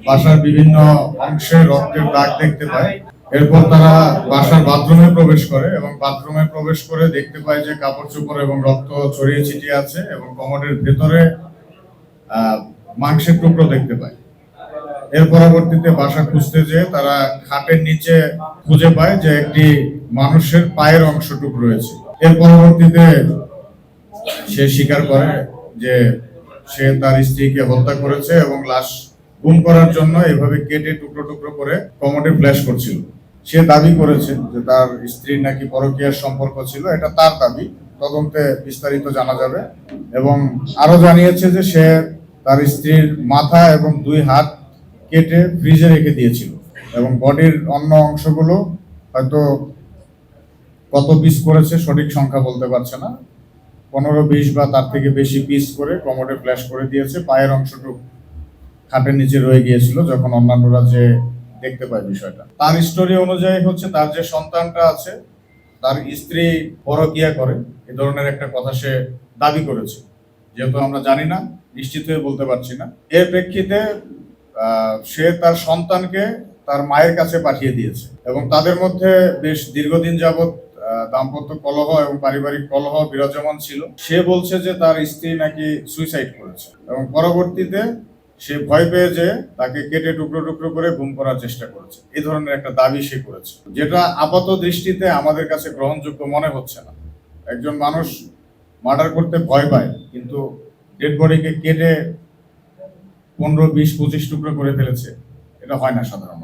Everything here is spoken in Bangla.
বাসার বিভিন্ন অংশে রক্তের দাগ দেখতে পায়। এরপর তারা বাসার বাথরুমে প্রবেশ করে এবং বাথরুমে প্রবেশ করে দেখতে পায় যে কাপড় চোপড় এবং রক্ত ছড়িয়ে ছিটিয়ে আছে এবং কমোডের ভেতরে মাংসের টুকরো দেখতে পায়। এর পরবর্তীতে বাসা খুঁজতে যেয়ে তারা খাটের নিচে খুঁজে পায় যে একটি মানুষের পায়ের অংশটুকু রয়েছে। এর পরবর্তীতে সে স্বীকার করে যে সে তার স্ত্রীকে হত্যা করেছে এবং লাশ গুম করার জন্য এভাবে কেটে টুকরো টুকরো করে কমোডে ফ্ল্যাশ করছিল। সে দাবি করেছে যে তার স্ত্রীর নাকি পরকীয়ার সম্পর্ক ছিল, এটা তার দাবি, তদন্তে বিস্তারিত জানা যাবে। এবং আরো জানিয়েছে যে সে তার স্ত্রীর মাথা এবং 2 হাত কেটে ফ্রিজে রেখে দিয়েছিল এবং বডির অন্য অংশগুলো হয়তো কত পিস করেছে সঠিক সংখ্যা বলতে পারছে না, 15-20 বা তার থেকে বেশি পিস করে কমোডে ফ্ল্যাশ করে দিয়েছে। পায়ের অংশটুকু খাটের নিচে রয়ে গিয়েছিল যখন অন্যান্যরা যে দেখতে পায় বিষয়টা। তার স্টোরি অনুযায়ী হচ্ছে তার যে সন্তানটা আছে তার স্ত্রী পরকীয়া করে, এ ধরনের একটা কথা সে দাবি করেছে। যেহেতু আমরা জানি না, নিশ্চিত হয়ে বলতে পারছি না, এর প্রেক্ষিতে সে তার সন্তানকে তার মায়ের কাছে পাঠিয়ে দিয়েছে এবং তাদের মধ্যে বেশ দীর্ঘদিন যাবৎ দাম্পত্য কলহ এবং পারিবারিক কলহ বিরাজমান ছিল। সে বলছে যে তার স্ত্রী নাকি সুইসাইড করেছে এবং পরবর্তীতে সে ভয় পেয়ে যে তাকে কেটে টুকরো টুকরো করে গুম করার চেষ্টা করেছে, এই ধরনের একটা দাবি সে করেছে, যেটা আপাত দৃষ্টিতে আমাদের কাছে গ্রহণযোগ্য মনে হচ্ছে না। একজন মানুষ মার্ডার করতে ভয় পায়, কিন্তু ডেড বডিকে কেটে 15-20-25 টুকরো করে ফেলেছে, এটা হয় না সাধারণত।